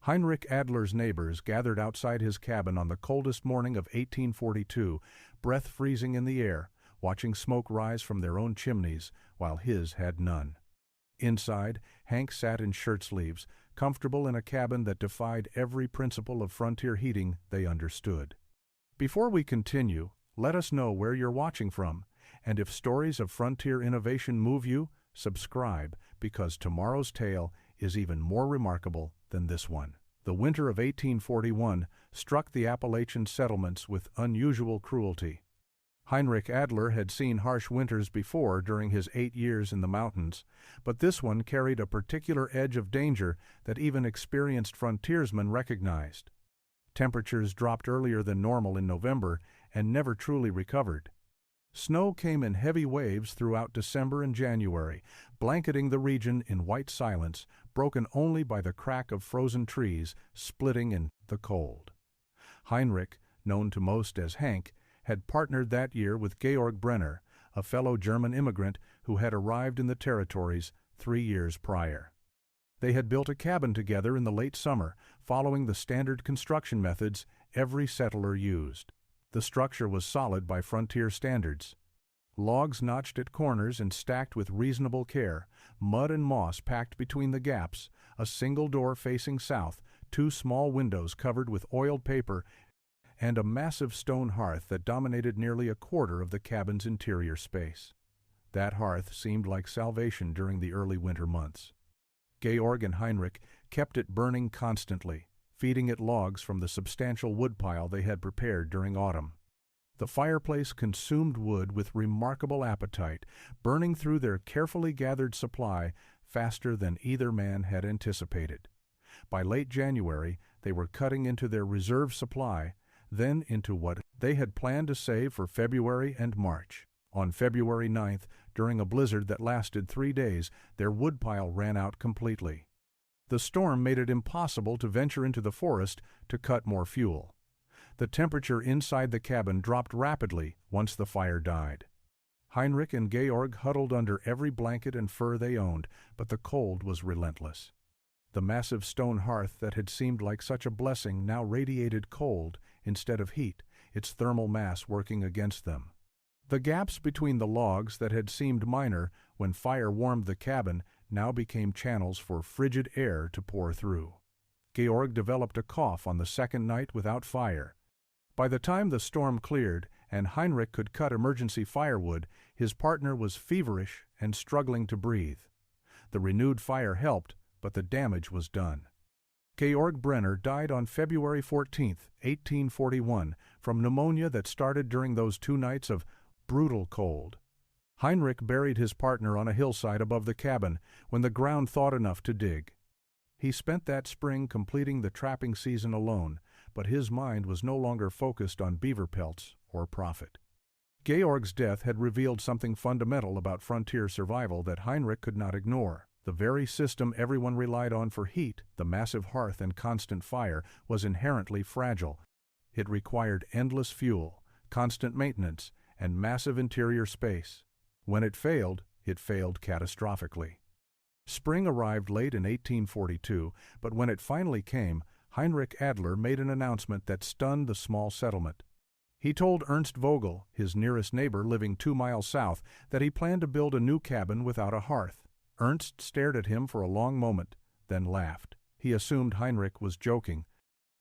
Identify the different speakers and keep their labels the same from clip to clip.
Speaker 1: Heinrich Adler's neighbors gathered outside his cabin on the coldest morning of 1842, breath freezing in the air, watching smoke rise from their own chimneys, while his had none. Inside, Hank sat in shirt-sleeves, comfortable in a cabin that defied every principle of frontier heating they understood. Before we continue, let us know where you're watching from, and if stories of frontier innovation move you, subscribe, because tomorrow's tale is even more remarkable than this one. The winter of 1841 struck the Appalachian settlements with unusual cruelty. Heinrich Adler had seen harsh winters before during his 8 years in the mountains, but this one carried a particular edge of danger that even experienced frontiersmen recognized. Temperatures dropped earlier than normal in November and never truly recovered. Snow came in heavy waves throughout December and January, blanketing the region in white silence, broken only by the crack of frozen trees splitting in the cold. Heinrich, known to most as Hank, had partnered that year with Georg Brenner, a fellow German immigrant who had arrived in the territories 3 years prior. They had built a cabin together in the late summer, following the standard construction methods every settler used. The structure was solid by frontier standards. Logs notched at corners and stacked with reasonable care, mud and moss packed between the gaps, a single door facing south, 2 small windows covered with oiled paper, and a massive stone hearth that dominated nearly a quarter of the cabin's interior space. That hearth seemed like salvation during the early winter months. Georg and Heinrich kept it burning constantly, feeding it logs from the substantial woodpile they had prepared during autumn. The fireplace consumed wood with remarkable appetite, burning through their carefully gathered supply faster than either man had anticipated. By late January, they were cutting into their reserve supply, then into what they had planned to save for February and March. On February 9th, during a blizzard that lasted 3 days, their woodpile ran out completely. The storm made it impossible to venture into the forest to cut more fuel. The temperature inside the cabin dropped rapidly once the fire died. Heinrich and Georg huddled under every blanket and fur they owned, but the cold was relentless. The massive stone hearth that had seemed like such a blessing now radiated cold instead of heat, its thermal mass working against them. The gaps between the logs that had seemed minor when fire warmed the cabin now became channels for frigid air to pour through. Georg developed a cough on the second night without fire. By the time the storm cleared and Heinrich could cut emergency firewood, his partner was feverish and struggling to breathe. The renewed fire helped, but the damage was done. Georg Brenner died on February 14, 1841, from pneumonia that started during those 2 nights of brutal cold. Heinrich buried his partner on a hillside above the cabin when the ground thawed enough to dig. He spent that spring completing the trapping season alone, but his mind was no longer focused on beaver pelts or profit. Georg's death had revealed something fundamental about frontier survival that Heinrich could not ignore. The very system everyone relied on for heat, the massive hearth and constant fire, was inherently fragile. It required endless fuel, constant maintenance, and massive interior space. When it failed catastrophically. Spring arrived late in 1842, but when it finally came, Heinrich Adler made an announcement that stunned the small settlement. He told Ernst Vogel, his nearest neighbor living 2 miles south, that he planned to build a new cabin without a hearth. Ernst stared at him for a long moment, then laughed. He assumed Heinrich was joking.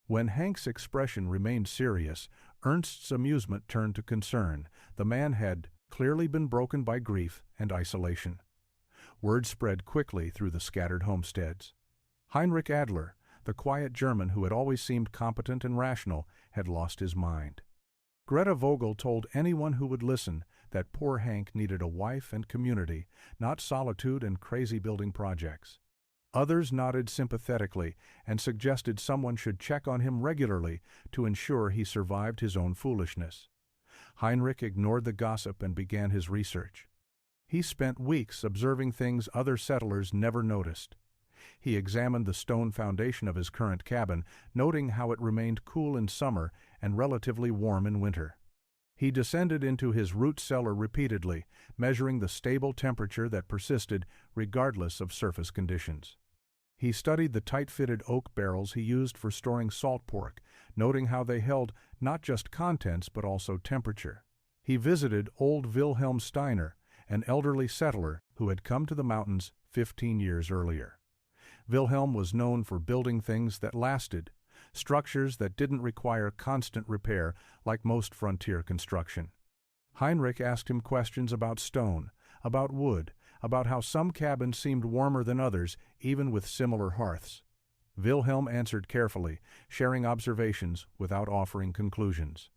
Speaker 1: When Hank's expression remained serious, Ernst's amusement turned to concern. The man had clearly been broken by grief and isolation. Word spread quickly through the scattered homesteads. Heinrich Adler, the quiet German who had always seemed competent and rational, had lost his mind. Greta Vogel told anyone who would listen that poor Hank needed a wife and community, not solitude and crazy building projects. Others nodded sympathetically and suggested someone should check on him regularly to ensure he survived his own foolishness. Heinrich ignored the gossip and began his research. He spent weeks observing things other settlers never noticed. He examined the stone foundation of his current cabin, noting how it remained cool in summer and relatively warm in winter. He descended into his root cellar repeatedly, measuring the stable temperature that persisted regardless of surface conditions. He studied the tight-fitted oak barrels he used for storing salt pork, noting how they held not just contents but also temperature. He visited old Wilhelm Steiner, an elderly settler who had come to the mountains 15 years earlier. Wilhelm was known for building things that lasted, structures that didn't require constant repair like most frontier construction. Heinrich asked him questions about stone, about wood, about how some cabins seemed warmer than others, even with similar hearths. Wilhelm answered carefully, sharing observations without offering conclusions.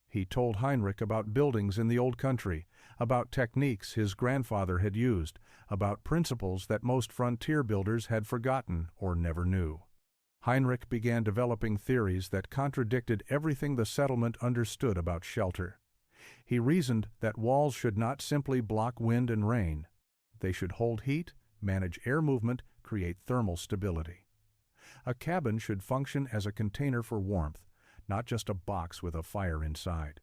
Speaker 1: He told Heinrich about buildings in the old country, about techniques his grandfather had used, about principles that most frontier builders had forgotten or never knew. Heinrich began developing theories that contradicted everything the settlement understood about shelter. He reasoned that walls should not simply block wind and rain. They should hold heat, manage air movement, create thermal stability. A cabin should function as a container for warmth, not just a box with a fire inside.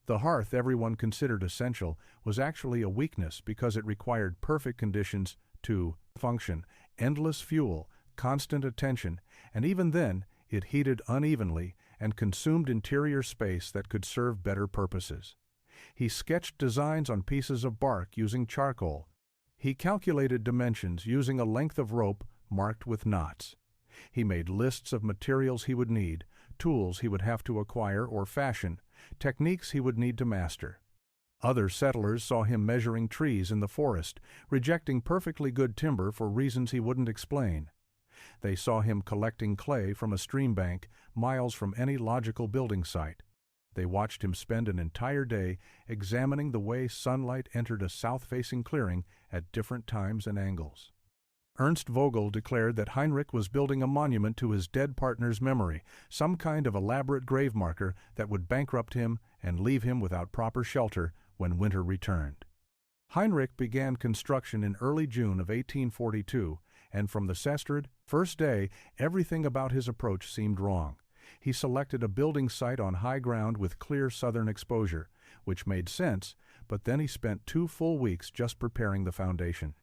Speaker 1: The hearth everyone considered essential was actually a weakness because it required perfect conditions to function, endless fuel, constant attention, and even then it heated unevenly and consumed interior space that could serve better purposes. He sketched designs on pieces of bark using charcoal. He calculated dimensions using a length of rope marked with knots. He made lists of materials he would need, tools he would have to acquire or fashion, techniques he would need to master. Other settlers saw him measuring trees in the forest, rejecting perfectly good timber for reasons he wouldn't explain. They saw him collecting clay from a stream bank miles from any logical building site. They watched him spend an entire day examining the way sunlight entered a south-facing clearing at different times and angles. Ernst Vogel declared that Heinrich was building a monument to his dead partner's memory, some kind of elaborate grave marker that would bankrupt him and leave him without proper shelter when winter returned. Heinrich began construction in early June of 1842, and from the Sestrad first day, everything about his approach seemed wrong. He selected a building site on high ground with clear southern exposure, which made sense, but then he spent 2 full weeks just preparing the foundation.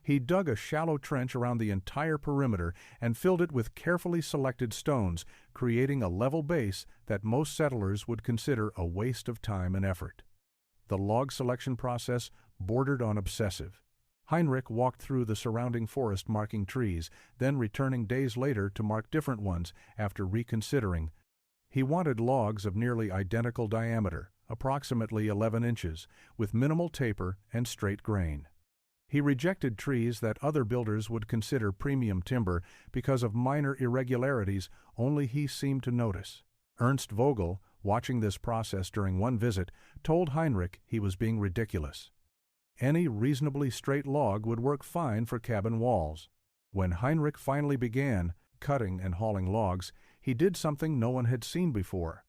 Speaker 1: He dug a shallow trench around the entire perimeter and filled it with carefully selected stones, creating a level base that most settlers would consider a waste of time and effort. The log selection process bordered on obsessive. Heinrich walked through the surrounding forest marking trees, then returning days later to mark different ones after reconsidering. He wanted logs of nearly identical diameter, approximately 11 inches, with minimal taper and straight grain. He rejected trees that other builders would consider premium timber because of minor irregularities only he seemed to notice. Ernst Vogel, watching this process during one visit, told Heinrich he was being ridiculous. Any reasonably straight log would work fine for cabin walls. When Heinrich finally began cutting and hauling logs, he did something no one had seen before.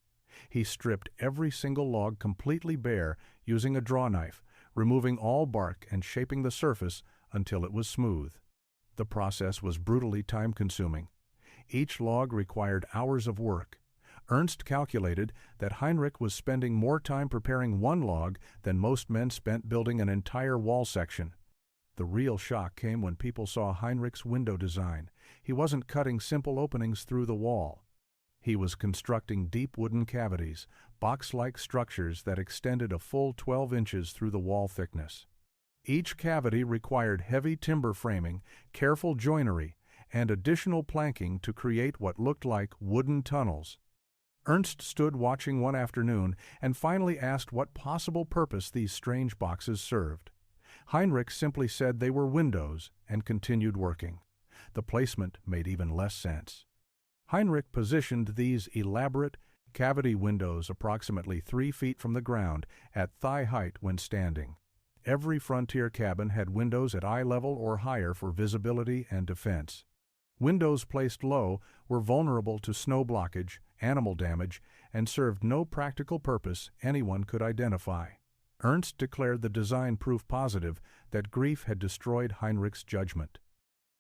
Speaker 1: He stripped every single log completely bare using a draw knife, removing all bark and shaping the surface until it was smooth. The process was brutally time-consuming. Each log required hours of work. Ernst calculated that Heinrich was spending more time preparing one log than most men spent building an entire wall section. The real shock came when people saw Heinrich's window design. He wasn't cutting simple openings through the wall. He was constructing deep wooden cavities, box-like structures that extended a full 12 inches through the wall thickness. Each cavity required heavy timber framing, careful joinery, and additional planking to create what looked like wooden tunnels. Ernst stood watching one afternoon and finally asked what possible purpose these strange boxes served. Heinrich simply said they were windows and continued working. The placement made even less sense. Heinrich positioned these elaborate cavity windows approximately 3 feet from the ground at thigh height when standing. Every frontier cabin had windows at eye level or higher for visibility and defense. Windows placed low were vulnerable to snow blockage, animal damage, and served no practical purpose anyone could identify. Ernst declared the design proof positive that grief had destroyed Heinrich's judgment.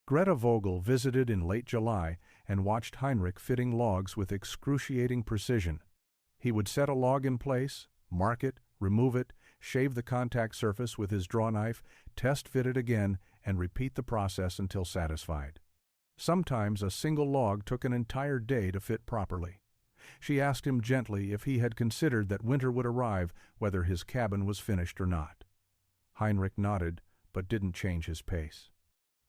Speaker 1: Greta Vogel visited in late July and watched Heinrich fitting logs with excruciating precision. He would set a log in place, mark it, remove it, shave the contact surface with his draw knife, test fit it again, and repeat the process until satisfied. Sometimes a single log took an entire day to fit properly. She asked him gently if he had considered that winter would arrive whether his cabin was finished or not. Heinrich nodded, but didn't change his pace.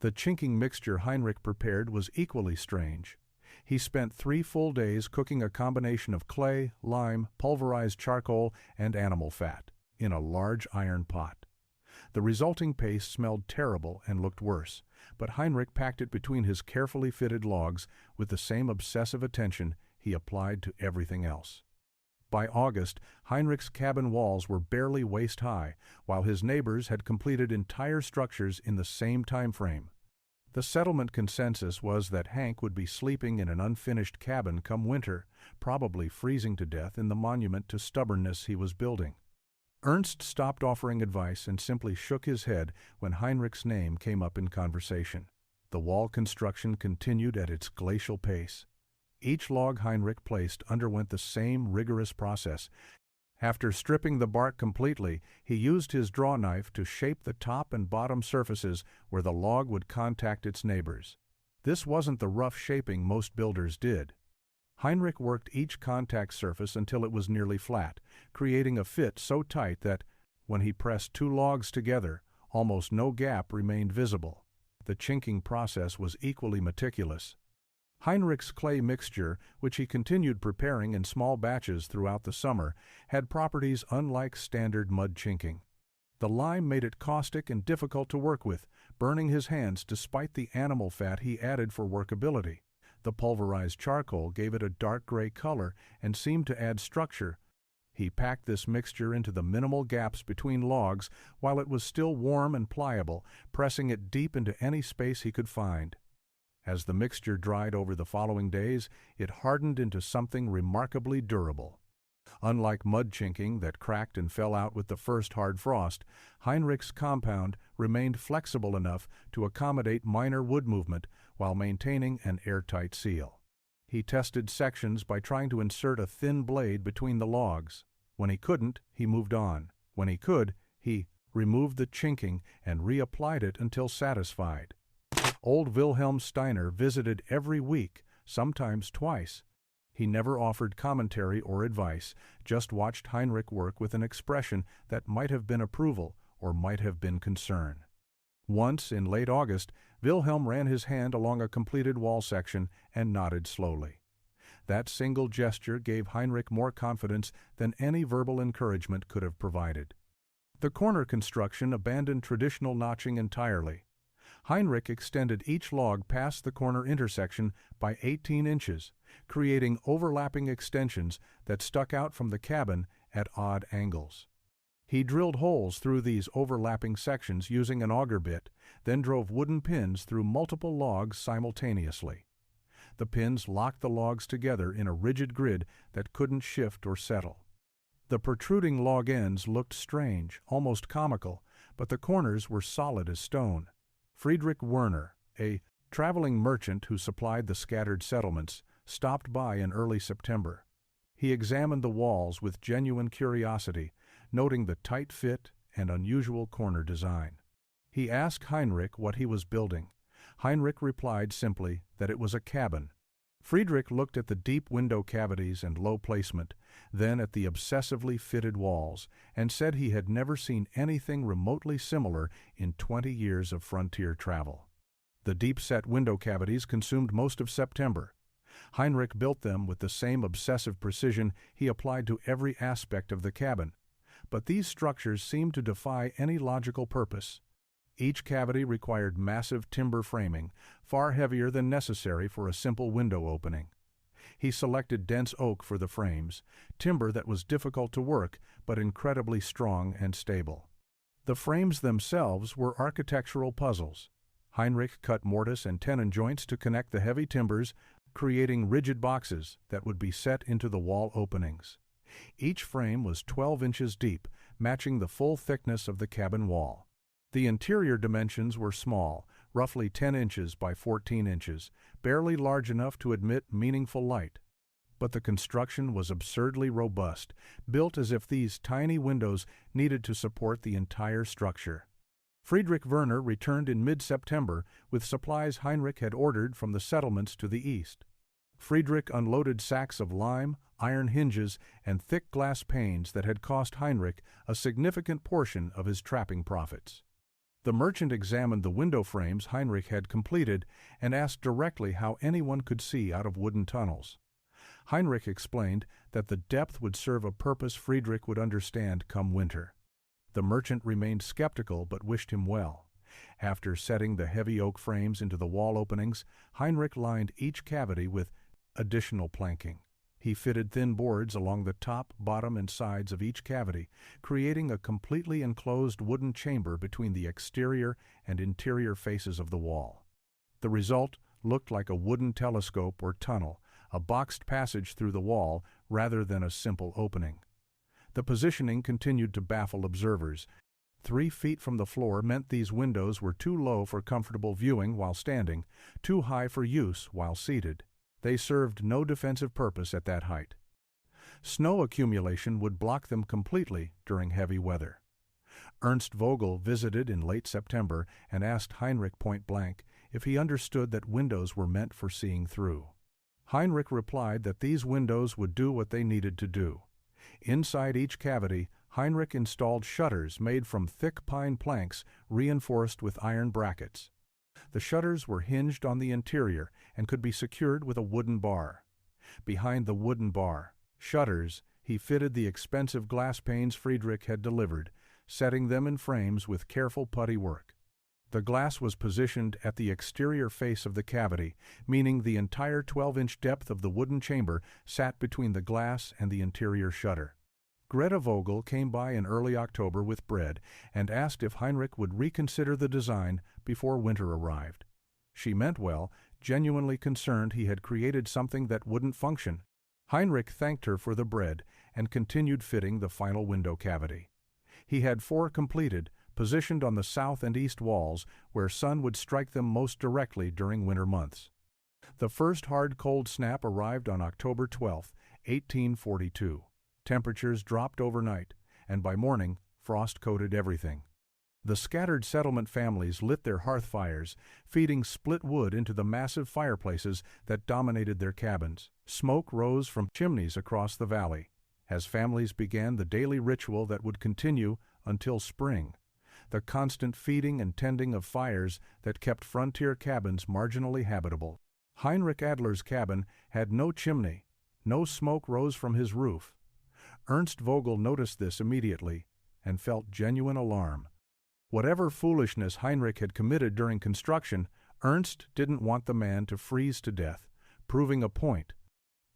Speaker 1: The chinking mixture Heinrich prepared was equally strange. He spent 3 full days cooking a combination of clay, lime, pulverized charcoal, and animal fat in a large iron pot. The resulting paste smelled terrible and looked worse, but Heinrich packed it between his carefully fitted logs with the same obsessive attention he applied to everything else. By August, Heinrich's cabin walls were barely waist-high, while his neighbors had completed entire structures in the same time frame. The settlement consensus was that Hank would be sleeping in an unfinished cabin come winter, probably freezing to death in the monument to stubbornness he was building. Ernst stopped offering advice and simply shook his head when Heinrich's name came up in conversation. The wall construction continued at its glacial pace. Each log Heinrich placed underwent the same rigorous process. After stripping the bark completely, he used his draw knife to shape the top and bottom surfaces where the log would contact its neighbors. This wasn't the rough shaping most builders did. Heinrich worked each contact surface until it was nearly flat, creating a fit so tight that, when he pressed 2 logs together, almost no gap remained visible. The chinking process was equally meticulous. Heinrich's clay mixture, which he continued preparing in small batches throughout the summer, had properties unlike standard mud chinking. The lime made it caustic and difficult to work with, burning his hands despite the animal fat he added for workability. The pulverized charcoal gave it a dark gray color and seemed to add structure. He packed this mixture into the minimal gaps between logs while it was still warm and pliable, pressing it deep into any space he could find. As the mixture dried over the following days, it hardened into something remarkably durable. Unlike mud chinking that cracked and fell out with the first hard frost, Heinrich's compound remained flexible enough to accommodate minor wood movement while maintaining an airtight seal. He tested sections by trying to insert a thin blade between the logs. When he couldn't, he moved on. When he could, he removed the chinking and reapplied it until satisfied. Old Wilhelm Steiner visited every week, sometimes twice. He never offered commentary or advice, just watched Heinrich work with an expression that might have been approval or might have been concern. Once, in late August, Wilhelm ran his hand along a completed wall section and nodded slowly. That single gesture gave Heinrich more confidence than any verbal encouragement could have provided. The corner construction abandoned traditional notching entirely. Heinrich extended each log past the corner intersection by 18 inches, creating overlapping extensions that stuck out from the cabin at odd angles. He drilled holes through these overlapping sections using an auger bit, then drove wooden pins through multiple logs simultaneously. The pins locked the logs together in a rigid grid that couldn't shift or settle. The protruding log ends looked strange, almost comical, but the corners were solid as stone. Friedrich Werner, a traveling merchant who supplied the scattered settlements, stopped by in early September. He examined the walls with genuine curiosity, noting the tight fit and unusual corner design. He asked Heinrich what he was building. Heinrich replied simply that it was a cabin. Friedrich looked at the deep window cavities and low placement, then at the obsessively fitted walls, and said he had never seen anything remotely similar in 20 years of frontier travel. The deep-set window cavities consumed most of September. Heinrich built them with the same obsessive precision he applied to every aspect of the cabin, but these structures seemed to defy any logical purpose. Each cavity required massive timber framing, far heavier than necessary for a simple window opening. He selected dense oak for the frames, timber that was difficult to work but incredibly strong and stable. The frames themselves were architectural puzzles. Heinrich cut mortise and tenon joints to connect the heavy timbers, creating rigid boxes that would be set into the wall openings. Each frame was 12 inches deep, matching the full thickness of the cabin wall. The interior dimensions were small, roughly 10 inches by 14 inches, barely large enough to admit meaningful light. But the construction was absurdly robust, built as if these tiny windows needed to support the entire structure. Friedrich Werner returned in mid-September with supplies Heinrich had ordered from the settlements to the east. Friedrich unloaded sacks of lime, iron hinges, and thick glass panes that had cost Heinrich a significant portion of his trapping profits. The merchant examined the window frames Heinrich had completed and asked directly how anyone could see out of wooden tunnels. Heinrich explained that the depth would serve a purpose Friedrich would understand come winter. The merchant remained skeptical but wished him well. After setting the heavy oak frames into the wall openings, Heinrich lined each cavity with additional planking. He fitted thin boards along the top, bottom, and sides of each cavity, creating a completely enclosed wooden chamber between the exterior and interior faces of the wall. The result looked like a wooden telescope or tunnel, a boxed passage through the wall rather than a simple opening. The positioning continued to baffle observers. 3 feet from the floor meant these windows were too low for comfortable viewing while standing, too high for use while seated. They served no defensive purpose at that height. Snow accumulation would block them completely during heavy weather. Ernst Vogel visited in late September and asked Heinrich point-blank if he understood that windows were meant for seeing through. Heinrich replied that these windows would do what they needed to do. Inside each cavity, Heinrich installed shutters made from thick pine planks reinforced with iron brackets. The shutters were hinged on the interior and could be secured with a wooden bar. Behind the wooden bar, shutters, he fitted the expensive glass panes Friedrich had delivered, setting them in frames with careful putty work. The glass was positioned at the exterior face of the cavity, meaning the entire 12-inch depth of the wooden chamber sat between the glass and the interior shutter. Greta Vogel came by in early October with bread and asked if Heinrich would reconsider the design before winter arrived. She meant well, genuinely concerned he had created something that wouldn't function. Heinrich thanked her for the bread and continued fitting the final window cavity. He had 4 completed, positioned on the south and east walls where sun would strike them most directly during winter months. The first hard cold snap arrived on October 12, 1842. Temperatures dropped overnight, and by morning, frost coated everything. The scattered settlement families lit their hearth fires, feeding split wood into the massive fireplaces that dominated their cabins. Smoke rose from chimneys across the valley, as families began the daily ritual that would continue until spring, the constant feeding and tending of fires that kept frontier cabins marginally habitable. Heinrich Adler's cabin had no chimney, no smoke rose from his roof. Ernst Vogel noticed this immediately and felt genuine alarm. Whatever foolishness Heinrich had committed during construction, Ernst didn't want the man to freeze to death, proving a point.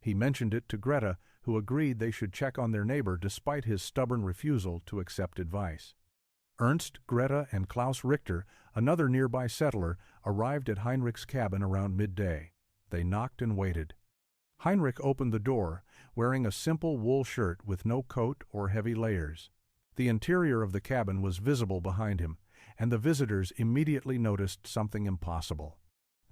Speaker 1: He mentioned it to Greta, who agreed they should check on their neighbor despite his stubborn refusal to accept advice. Ernst, Greta, and Klaus Richter, another nearby settler, arrived at Heinrich's cabin around midday. They knocked and waited. Heinrich opened the door, wearing a simple wool shirt with no coat or heavy layers. The interior of the cabin was visible behind him, and the visitors immediately noticed something impossible.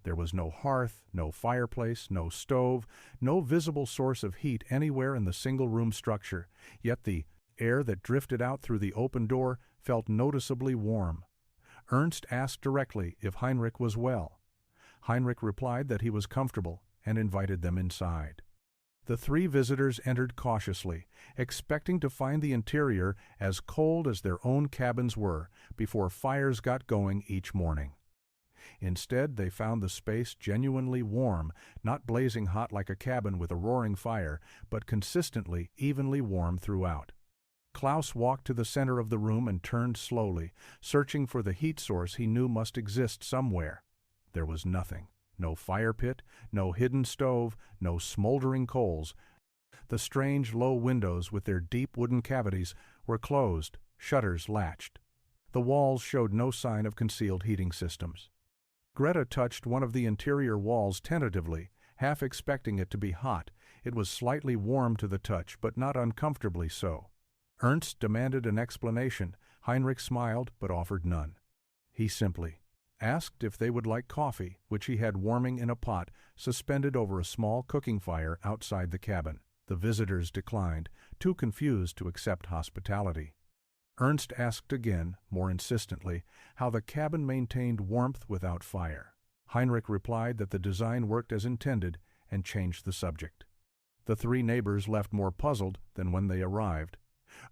Speaker 1: There was no hearth, no fireplace, no stove, no visible source of heat anywhere in the single-room structure, yet the air that drifted out through the open door felt noticeably warm. Ernst asked directly if Heinrich was well. Heinrich replied that he was comfortable and invited them inside. The 3 visitors entered cautiously, expecting to find the interior as cold as their own cabins were before fires got going each morning. Instead, they found the space genuinely warm, not blazing hot like a cabin with a roaring fire, but consistently, evenly warm throughout. Klaus walked to the center of the room and turned slowly, searching for the heat source he knew must exist somewhere. There was nothing. No fire pit, no hidden stove, no smoldering coals. The strange low windows with their deep wooden cavities were closed, shutters latched. The walls showed no sign of concealed heating systems. Greta touched one of the interior walls tentatively, half expecting it to be hot. It was slightly warm to the touch, but not uncomfortably so. Ernst demanded an explanation. Heinrich smiled, but offered none. He simply asked if they would like coffee, which he had warming in a pot suspended over a small cooking fire outside the cabin. The visitors declined, too confused to accept hospitality. Ernst asked again, more insistently, how the cabin maintained warmth without fire. Heinrich replied that the design worked as intended and changed the subject. The three neighbors left more puzzled than when they arrived.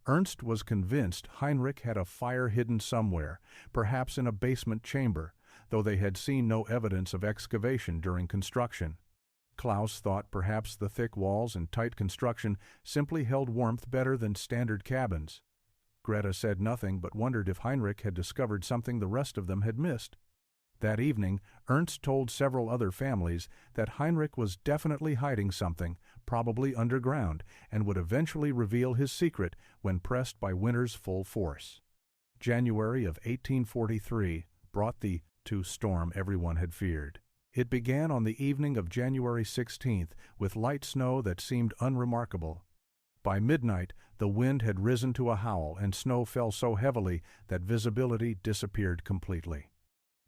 Speaker 1: Ernst was convinced Heinrich had a fire hidden somewhere, perhaps in a basement chamber, though they had seen no evidence of excavation during construction. Klaus thought perhaps the thick walls and tight construction simply held warmth better than standard cabins. Greta said nothing but wondered if Heinrich had discovered something the rest of them had missed. That evening, Ernst told several other families that Heinrich was definitely hiding something, probably underground, and would eventually reveal his secret when pressed by winter's full force. January of 1843 brought the storm everyone had feared. It began on the evening of January 16th with light snow that seemed unremarkable. By midnight, the wind had risen to a howl and snow fell so heavily that visibility disappeared completely.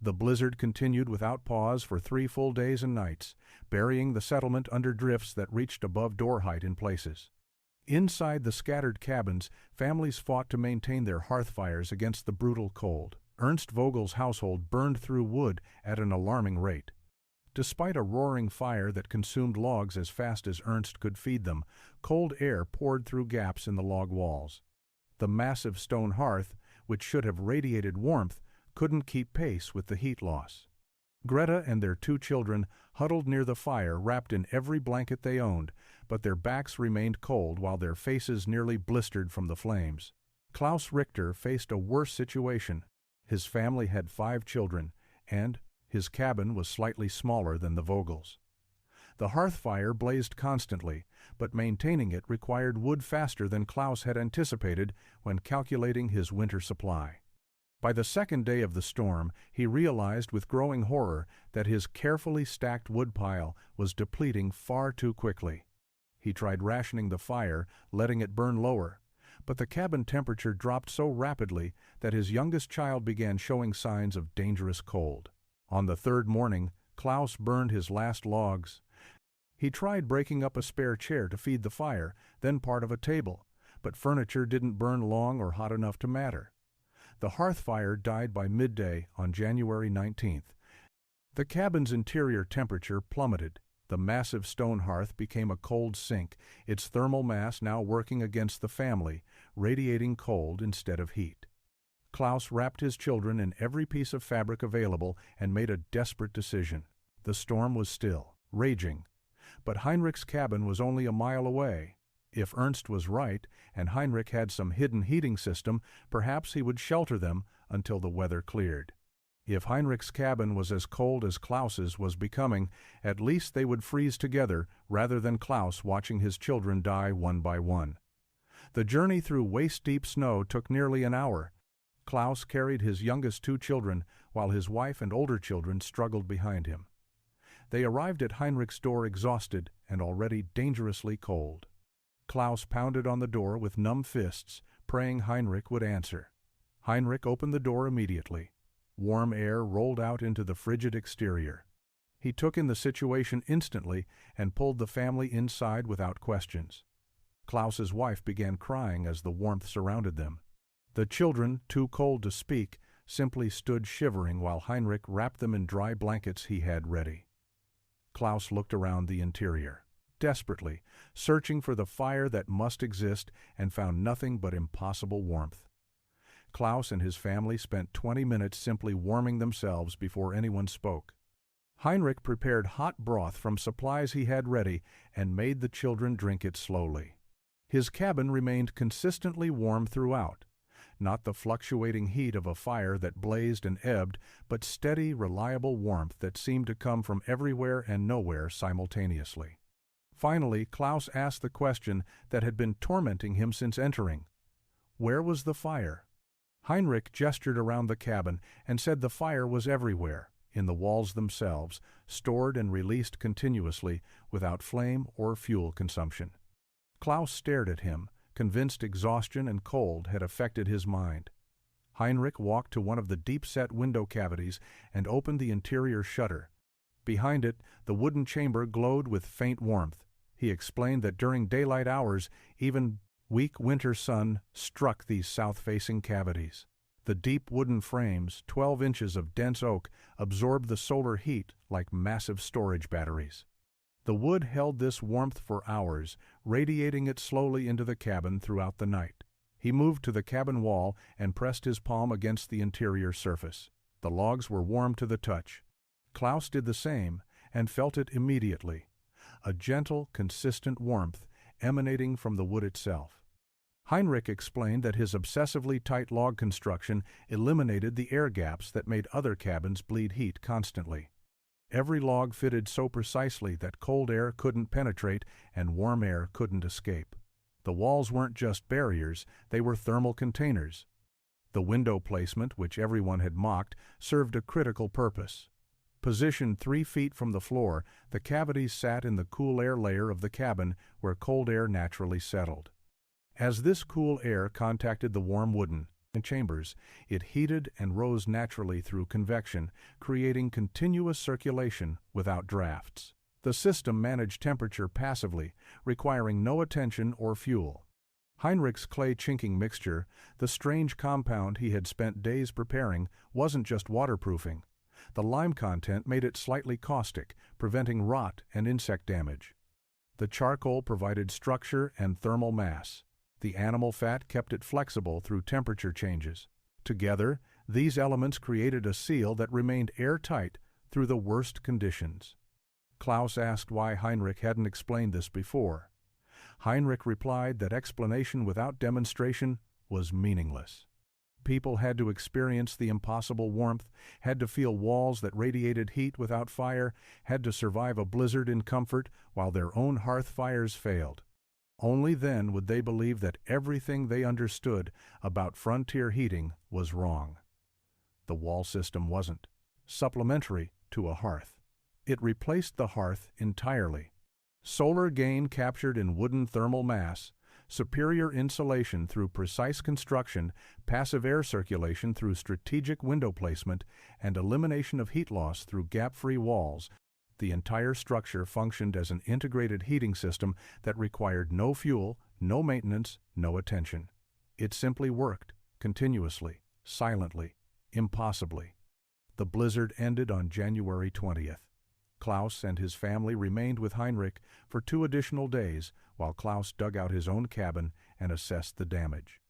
Speaker 1: The blizzard continued without pause for 3 full days and nights, burying the settlement under drifts that reached above door height in places. Inside the scattered cabins, families fought to maintain their hearth fires against the brutal cold. Ernst Vogel's household burned through wood at an alarming rate. Despite a roaring fire that consumed logs as fast as Ernst could feed them, cold air poured through gaps in the log walls. The massive stone hearth, which should have radiated warmth, couldn't keep pace with the heat loss. Greta and their 2 children huddled near the fire wrapped in every blanket they owned, but their backs remained cold while their faces nearly blistered from the flames. Klaus Richter faced a worse situation. His family had 5 children, and his cabin was slightly smaller than the Vogels. The hearth fire blazed constantly, but maintaining it required wood faster than Klaus had anticipated when calculating his winter supply. By the second day of the storm, he realized with growing horror that his carefully stacked woodpile was depleting far too quickly. He tried rationing the fire, letting it burn lower, but the cabin temperature dropped so rapidly that his youngest child began showing signs of dangerous cold. On the 3rd morning, Klaus burned his last logs. He tried breaking up a spare chair to feed the fire, then part of a table, but furniture didn't burn long or hot enough to matter. The hearth fire died by midday on January 19th. The cabin's interior temperature plummeted. The massive stone hearth became a cold sink, its thermal mass now working against the family, radiating cold instead of heat. Klaus wrapped his children in every piece of fabric available and made a desperate decision. The storm was still raging, but Heinrich's cabin was only a mile away. If Ernst was right, and Heinrich had some hidden heating system, perhaps he would shelter them until the weather cleared. If Heinrich's cabin was as cold as Klaus's was becoming, at least they would freeze together rather than Klaus watching his children die one by one. The journey through waist-deep snow took nearly an hour. Klaus carried his youngest 2 children, while his wife and older children struggled behind him. They arrived at Heinrich's door exhausted and already dangerously cold. Klaus pounded on the door with numb fists, praying Heinrich would answer. Heinrich opened the door immediately. Warm air rolled out into the frigid exterior. He took in the situation instantly and pulled the family inside without questions. Klaus's wife began crying as the warmth surrounded them. The children, too cold to speak, simply stood shivering while Heinrich wrapped them in dry blankets he had ready. Klaus looked around the interior, desperately, searching for the fire that must exist, and found nothing but impossible warmth. Klaus and his family spent 20 minutes simply warming themselves before anyone spoke. Heinrich prepared hot broth from supplies he had ready and made the children drink it slowly. His cabin remained consistently warm throughout, not the fluctuating heat of a fire that blazed and ebbed, but steady, reliable warmth that seemed to come from everywhere and nowhere simultaneously. Finally, Klaus asked the question that had been tormenting him since entering. Where was the fire? Heinrich gestured around the cabin and said the fire was everywhere, in the walls themselves, stored and released continuously without flame or fuel consumption. Klaus stared at him, convinced exhaustion and cold had affected his mind. Heinrich walked to one of the deep-set window cavities and opened the interior shutter. Behind it, the wooden chamber glowed with faint warmth. He explained that during daylight hours, even Weak winter sun struck these south-facing cavities. The deep wooden frames, 12 inches of dense oak, absorbed the solar heat like massive storage batteries. The wood held this warmth for hours, radiating it slowly into the cabin throughout the night. He moved to the cabin wall and pressed his palm against the interior surface. The logs were warm to the touch. Klaus did the same and felt it immediately. A gentle, consistent warmth emanating from the wood itself. Heinrich explained that his obsessively tight log construction eliminated the air gaps that made other cabins bleed heat constantly. Every log fitted so precisely that cold air couldn't penetrate and warm air couldn't escape. The walls weren't just barriers, they were thermal containers. The window placement, which everyone had mocked, served a critical purpose. Positioned 3 feet from the floor, the cavities sat in the cool air layer of the cabin where cold air naturally settled. As this cool air contacted the warm wooden chambers, it heated and rose naturally through convection, creating continuous circulation without drafts. The system managed temperature passively, requiring no attention or fuel. Heinrich's clay chinking mixture, the strange compound he had spent days preparing, wasn't just waterproofing. The lime content made it slightly caustic, preventing rot and insect damage. The charcoal provided structure and thermal mass. The animal fat kept it flexible through temperature changes. Together, these elements created a seal that remained airtight through the worst conditions. Klaus asked why Heinrich hadn't explained this before. Heinrich replied that explanation without demonstration was meaningless. People had to experience the impossible warmth, had to feel walls that radiated heat without fire, had to survive a blizzard in comfort while their own hearth fires failed. Only then would they believe that everything they understood about frontier heating was wrong. The wall system wasn't supplementary to a hearth. It replaced the hearth entirely. Solar gain captured in wooden thermal mass, superior insulation through precise construction, passive air circulation through strategic window placement, and elimination of heat loss through gap-free walls, the entire structure functioned as an integrated heating system that required no fuel, no maintenance, no attention. It simply worked, continuously, silently, impossibly. The blizzard ended on January 20th. Klaus and his family remained with Heinrich for 2 additional days while Klaus dug out his own cabin and assessed the damage.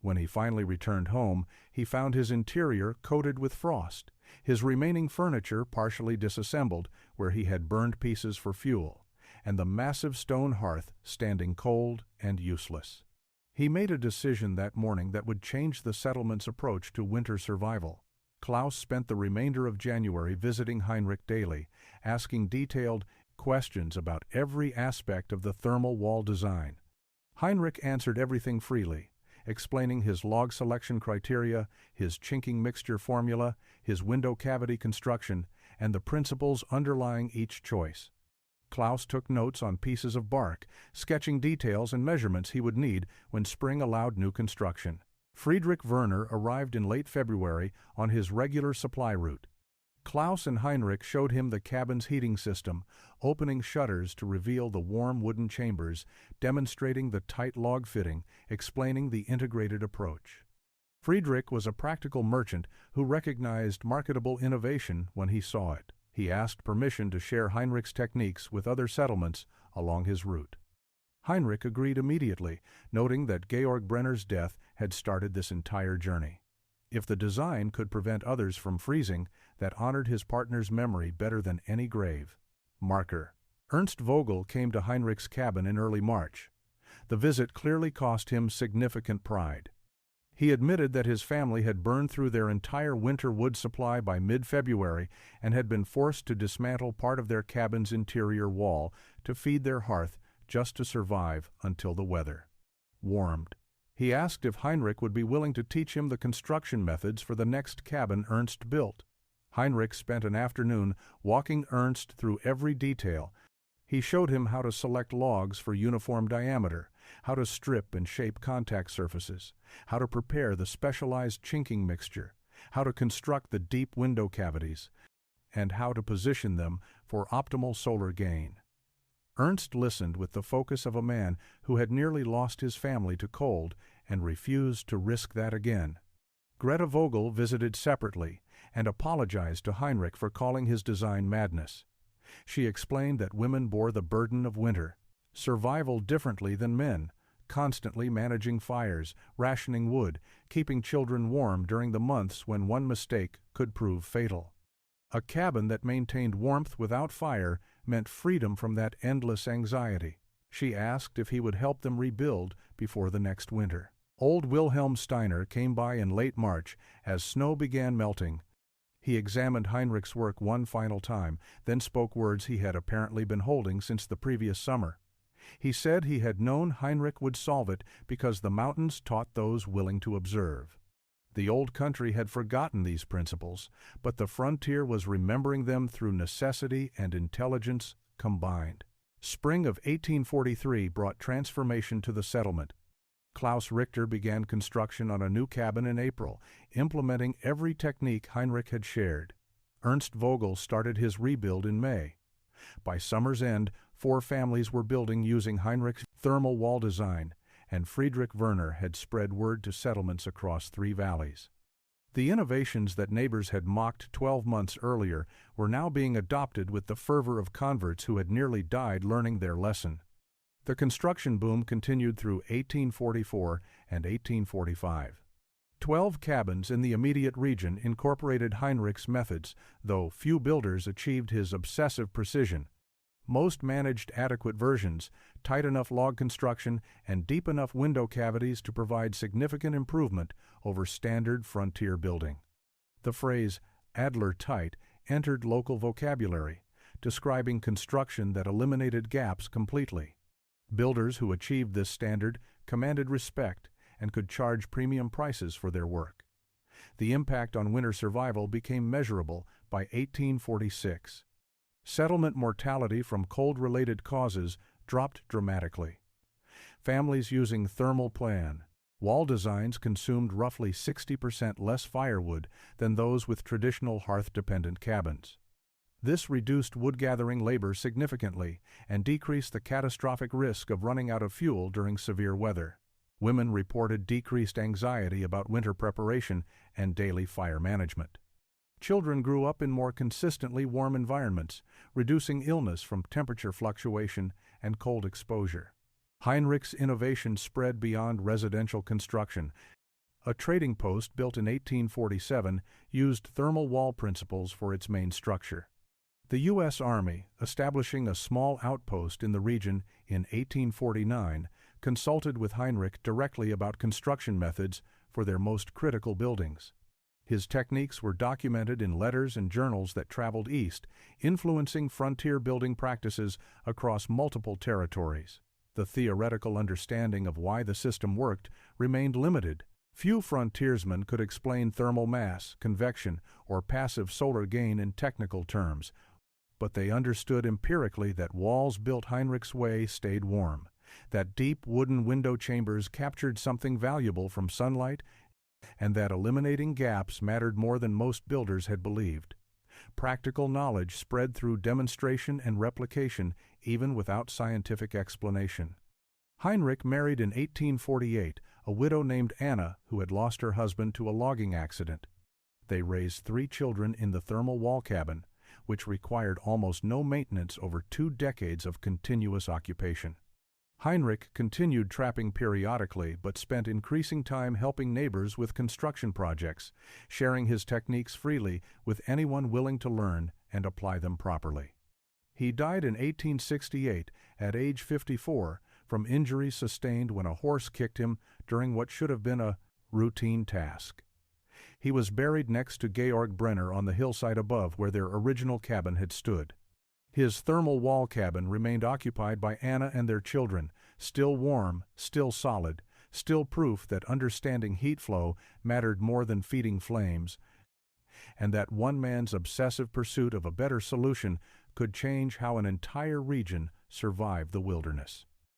Speaker 1: When he finally returned home, he found his interior coated with frost, his remaining furniture partially disassembled where he had burned pieces for fuel, and the massive stone hearth standing cold and useless. He made a decision that morning that would change the settlement's approach to winter survival. Klaus spent the remainder of January visiting Heinrich daily, asking detailed questions about every aspect of the thermal wall design. Heinrich answered everything freely, explaining his log selection criteria, his chinking mixture formula, his window cavity construction, and the principles underlying each choice. Klaus took notes on pieces of bark, sketching details and measurements he would need when spring allowed new construction. Friedrich Werner arrived in late February on his regular supply route. Klaus and Heinrich showed him the cabin's heating system, opening shutters to reveal the warm wooden chambers, demonstrating the tight log fitting, explaining the integrated approach. Friedrich was a practical merchant who recognized marketable innovation when he saw it. He asked permission to share Heinrich's techniques with other settlements along his route. Heinrich agreed immediately, noting that Georg Brenner's death had started this entire journey. If the design could prevent others from freezing, that honored his partner's memory better than any grave. Marker. Ernst Vogel came to Heinrich's cabin in early March. The visit clearly cost him significant pride. He admitted that his family had burned through their entire winter wood supply by mid-February and had been forced to dismantle part of their cabin's interior wall to feed their hearth just to survive until the weather warmed. He asked if Heinrich would be willing to teach him the construction methods for the next cabin Ernst built. Heinrich spent an afternoon walking Ernst through every detail. He showed him how to select logs for uniform diameter, how to strip and shape contact surfaces, how to prepare the specialized chinking mixture, how to construct the deep window cavities, and how to position them for optimal solar gain. Ernst listened with the focus of a man who had nearly lost his family to cold and refused to risk that again. Greta Vogel visited separately and apologized to Heinrich for calling his design madness. She explained that women bore the burden of winter, survival differently than men, constantly managing fires, rationing wood, keeping children warm during the months when one mistake could prove fatal. A cabin that maintained warmth without fire meant freedom from that endless anxiety. She asked if he would help them rebuild before the next winter. Old Wilhelm Steiner came by in late March as snow began melting. He examined Heinrich's work one final time, then spoke words he had apparently been holding since the previous summer. He said he had known Heinrich would solve it because the mountains taught those willing to observe. The old country had forgotten these principles, but the frontier was remembering them through necessity and intelligence combined. Spring of 1843 brought transformation to the settlement. Klaus Richter began construction on a new cabin in April, implementing every technique Heinrich had shared. Ernst Vogel started his rebuild in May. By summer's end, 4 families were building using Heinrich's thermal wall design, and Friedrich Werner had spread word to settlements across 3 valleys. The innovations that neighbors had mocked 12 months earlier were now being adopted with the fervor of converts who had nearly died learning their lesson. The construction boom continued through 1844 and 1845. 12 cabins in the immediate region incorporated Heinrich's methods, though few builders achieved his obsessive precision. Most managed adequate versions, tight enough log construction, and deep enough window cavities to provide significant improvement over standard frontier building. The phrase "Adler tight" entered local vocabulary, describing construction that eliminated gaps completely. Builders who achieved this standard commanded respect and could charge premium prices for their work. The impact on winter survival became measurable by 1846. Settlement mortality from cold-related causes dropped dramatically. Families using thermal plan wall designs consumed roughly 60% less firewood than those with traditional hearth-dependent cabins. This reduced wood-gathering labor significantly and decreased the catastrophic risk of running out of fuel during severe weather. Women reported decreased anxiety about winter preparation and daily fire management. Children grew up in more consistently warm environments, reducing illness from temperature fluctuation and cold exposure. Heinrich's innovation spread beyond residential construction. A trading post built in 1847 used thermal wall principles for its main structure. The U.S. Army, establishing a small outpost in the region in 1849, consulted with Heinrich directly about construction methods for their most critical buildings. His techniques were documented in letters and journals that traveled east, influencing frontier building practices across multiple territories. The theoretical understanding of why the system worked remained limited. Few frontiersmen could explain thermal mass, convection, or passive solar gain in technical terms, but they understood empirically that walls built Heinrich's way stayed warm, that deep wooden window chambers captured something valuable from sunlight, and that eliminating gaps mattered more than most builders had believed. Practical knowledge spread through demonstration and replication even without scientific explanation. Heinrich married in 1848 a widow named Anna who had lost her husband to a logging accident. They raised 3 children in the thermal wall cabin, which required almost no maintenance over 2 decades of continuous occupation. Heinrich continued trapping periodically but spent increasing time helping neighbors with construction projects, sharing his techniques freely with anyone willing to learn and apply them properly. He died in 1868 at age 54 from injuries sustained when a horse kicked him during what should have been a routine task. He was buried next to Georg Brenner on the hillside above where their original cabin had stood. His thermal wall cabin remained occupied by Anna and their children, still warm, still solid, still proof that understanding heat flow mattered more than feeding flames, and that one man's obsessive pursuit of a better solution could change how an entire region survived the wilderness.